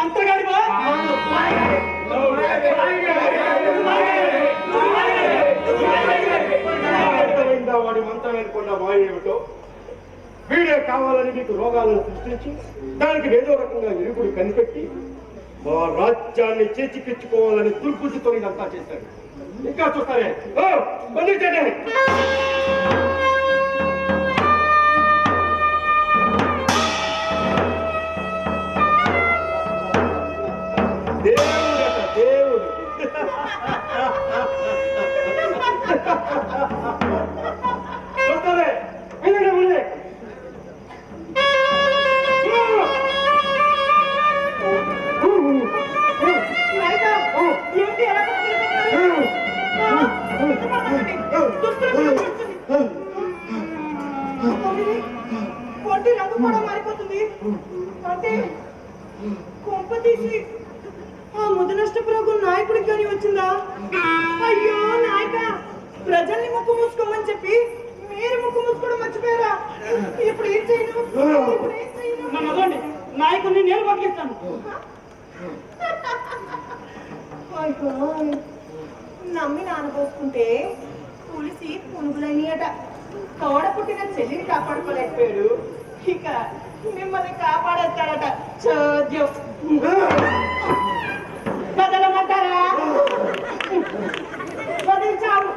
మంత్రగాడివా? అర్థమైందా వాడి మంత్రం అనుకున్న మాయ ఏమిటో? వీడే కావాలని మీకు రోగాలను సృష్టించి దానికి ఏదో రకంగా ఎరుగుడు కనిపెట్టి మా రాజ్యాన్ని చేజిక్కించుకోవాలని దుర్బుద్ధితో ఇదంతా చేశారు. ఇంకా చూస్తారే, బంధించండి. దేవుడట దేవుడు. చూస్తారే, వెళ్ళండి, వెళ్ళండి. ఏంటి ఎలా ఒంటి రంగు కూడా మారిపోతుంది అంటే కొంప తీసి ఆ ముదనష్టపురం నాయకుడికి కానీ వచ్చిందా? అయ్యో నాయక, ప్రజల్ని ముక్కు మూసుకోమని చెప్పి మీరు ముక్కు మూసుకోవడం మర్చిపోయారా? ఇప్పుడు ఏం చేయను? నన్ను వదలండి, నాయకుడిని నేను బతికిస్తాను. నమ్మి నానబోసుకుంటే పులిసి పునుగులైనయట. తోడ పుట్టిన చెల్లిని కాపాడుకోలేకపోయాడు, ఇక మిమ్మల్ని కాపాడేస్తాడట. చోద్యం బదలమంటారా? బదిలిచావు.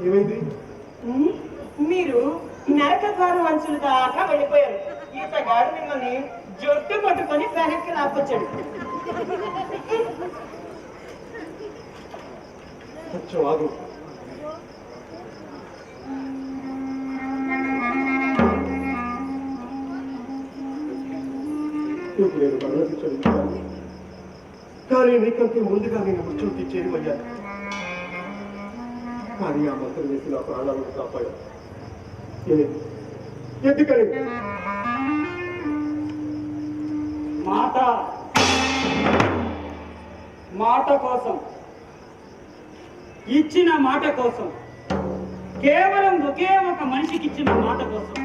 ఏమైంది? మీరు నరక ద్వారం అంచుల దాకా వెళ్ళిపోయారు. ఈతగాడు మిమ్మల్ని జొట్టు పట్టుకొని వెనక్కి లాక్కొచ్చాడు. కొంచెం ఆగు. ఇప్పుడు నేను మరణించాను, కానీ నీకంటే ముందుగా నేను మృత్యుకి చేరువయ్యాను. కానీ ఆ మంత్రం వేసి నా ప్రాణాలను కాపాడు. ఎందుకని? మాట మాట కోసం, ఇచ్చిన మాట కోసం, కేవలం ఒకే ఒక మనిషికి ఇచ్చిన మాట కోసం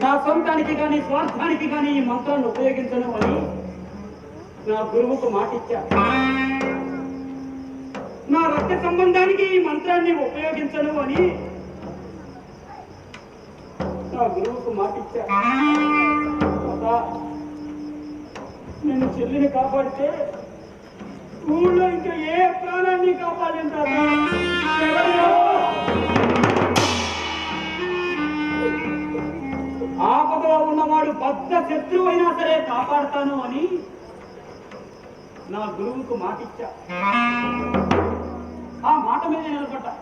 నా సొంతానికి కానీ స్వార్థానికి కానీ ఈ మంత్రాన్ని ఉపయోగించను అని నా గురువుకు మాట ఇచ్చా. నా రక్త సంబంధానికి ఈ మంత్రాన్ని ఉపయోగించను అని నా గురువుకు మాట ఇచ్చా. నిన్ను చెల్లిని కాపాడితే ఊళ్ళో ఇంకా ఏ ప్రాణాన్ని కాపాడింటారు? ఆపదలో ఉన్నవాడు బద్ద శత్రువు అయినా సరే కాపాడుతాను అని నా గురువుకు మాటిచ్చా. ఆ మాట మీద నిలబడ్డా.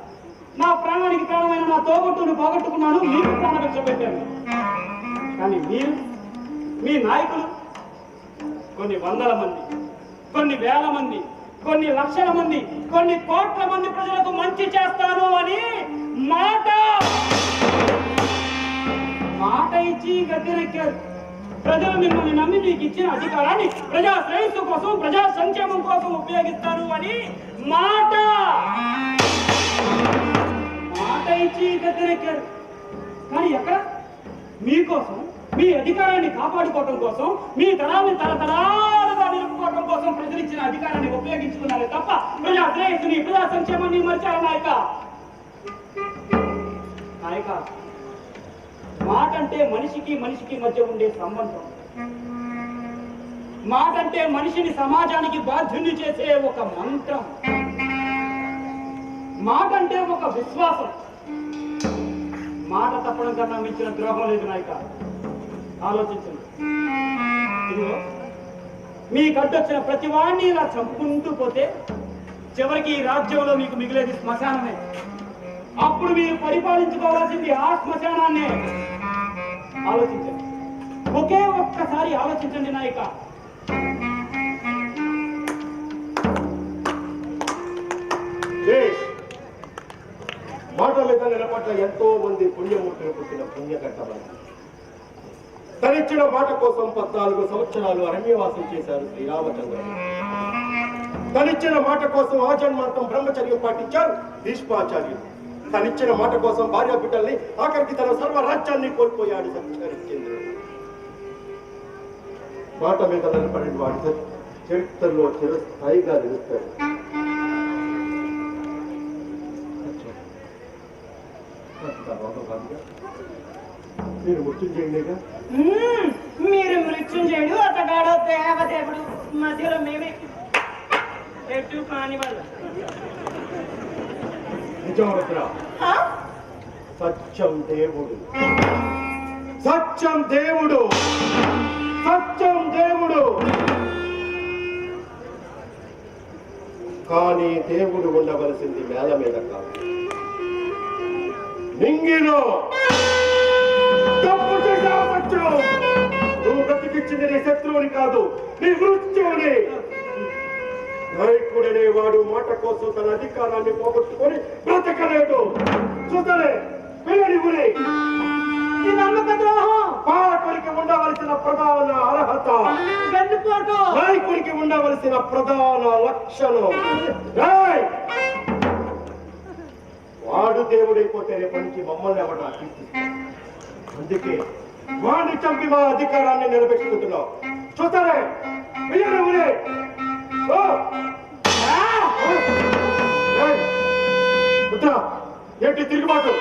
నా ప్రాణానికి ప్రాణమైన నా తోబట్టును పోగొట్టుకున్నాను, మీకు ప్రాణరక్ష పెట్టాను. కానీ మీరు, మీ నాయకులు కొన్ని వందల మంది, కొన్ని వేల మంది, కొన్ని లక్షల మంది, కొన్ని కోట్ల మంది ప్రజలకు మంచి చేస్తాను అని మాట మాట ఇచ్చి గద్దెనెక్కారు. ప్రజలు మిమ్మల్ని నమ్మి మీకు ఇచ్చిన అధికారాన్ని ప్రజా శ్రేయస్సు కోసం, ప్రజా సంక్షేమం కోసం ఉపయోగిస్తారు అని మాట మాట ఇచ్చి గద్దెనెక్కారు. కానీ ఎక్కడ? మీకోసం, మీ అధికారాన్ని కాపాడుకోవటం కోసం, మీ తరాన్ని తరతరాలుగా నిలుపుకోవటం కోసం ప్రజలు ఇచ్చిన అధికారాన్ని ఉపయోగించుకున్నారే తప్ప ప్రజా శ్రేయస్సుని, ప్రజా సంక్షేమాన్ని మర్చారు నాయక. నాయక, మాట అంటే మనిషికి మనిషికి మధ్య ఉండే సంబంధం. మాట అంటే మనిషిని సమాజానికి బాధ్యుని చేసే ఒక మంత్రం. మాట అంటే ఒక విశ్వాసం. మాట తప్పడం కన్నా మించిన ద్రోహం లేదు నాయక. ఆలోచించండి. ఇదిగో మీ కడ్డొచ్చిన ప్రతి వాడిని ఇలా చంపుకుంటూ పోతే చివరికి ఈ రాజ్యంలో మీకు మిగిలేది శ్మశానమే. అప్పుడు మీరు పరిపాలించుకోవాల్సింది ఆ శ్మశానాన్నే. ఆలోచించండి, ఒకే ఒక్కసారి ఆలోచించండి నాయక. మాట మీద నిలబడ్డ ఎంతో మంది పుణ్యమూర్తులు పుట్టిన పుణ్యకట్టబడి తనిచ్చిన మాట కోసం 14 సంవత్సరాలు అరణ్యవాసం చేశారు శ్రీరామచంద్రుడు. తనిచ్చిన మాట కోసం ఆజన్మాంతం బ్రహ్మచర్యం పాటించారు భీష్మాచార్యులు. తనిచ్చిన మాట కోసం భార్య బిడ్డల్ని ఆఖరికి తన సర్వరాజ్యాన్ని కోల్పోయాడు సత్యహరిశ్చంద్రుడు. మాట మీద నిలబడిన వాడి చరిత్రలో చిరస్థాయిగా నిలుస్తాడు. మీరు మృత్యుంజయునిగా, మీరు మృత్యుంజయుడు, అతగాడో దేవదేవుడు, మధ్యలో మేమే ఎటు కాని వాళ్ళ. నిజమవుతురా సత్యం దేవుడు, సత్యం దేవుడు, సత్యం దేవుడు. కానీ దేవుడు ఉండవలసింది నేల మీద కాదు, నింగిలో. తప్పు చేశావు సత్యం. నువ్వు బ్రతికిచ్చింది నీ శత్రువుని కాదు, నీ మృత్యువుని. నాయకుడనే వాడు మాట కోసం తన అధికారాన్ని పోగొట్టుకొని బ్రతకలేదు. చూసలే పిల్లడి పాలకుడికి ఉండవలసిన ప్రధాన అర్హత, నాయకుడికి ఉండవలసిన ప్రధాన లక్షణం. వాడు దేవుడైపోతే రేపటి నుంచి మమ్మల్ని ఎవరు కీర్తిస్తారు. అందుకే వాడిని చంపి మా అధికారాన్ని నిలబెట్టుకుంటున్నాం. చూస్తారే ఏంటి తిరుగుబాటు?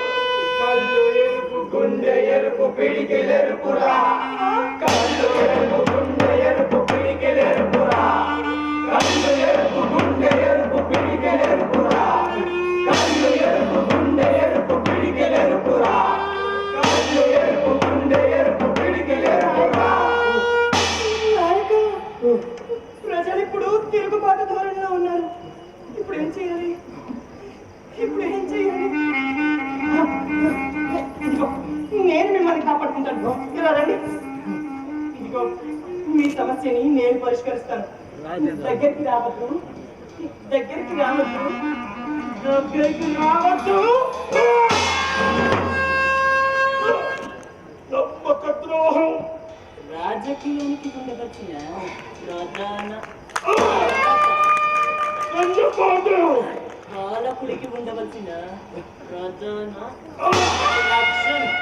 కళ్ళు ఎరుపు గుండె ఎరుపు పిడికిలెరుపురా, కళ్ళు ఎరుపు గుండె ఎరుపు పిడికిలెరుపురా, కళ్ళు ఎరుపు గుండె ఎరుపు పిడికిలెరుపురా, కళ్ళు ఎరుపు గుండె ఎరుపు పిడికిలెరుపురా, కళ్ళు ఎరుపు గుండె ఎరుపు పిడికిలెరుపురా. ప్రజలు ఇప్పుడు తిరుగుబాటు ధోరణిలో ఉన్నారు. ఇప్పుడు ఏం చేయాలి? ఇప్పుడు ఏం చేయాలి? ఇదిగో నేను మిమ్మల్ని కాపాడుకుంటాను. ఇలా రండి. ఇదిగో మీ సమస్యని నేను పరిష్కరిస్తాను. దగ్గరికి రావద్దు, దగ్గరికి రావద్దు, దగ్గరికి రావద్దు. నమ్మక ద్రోహం. రాజకీయానికి ఉండవచ్చిన ప్రధాన పాలకుడికి ఉండవలసిన ప్రధాన లక్షణం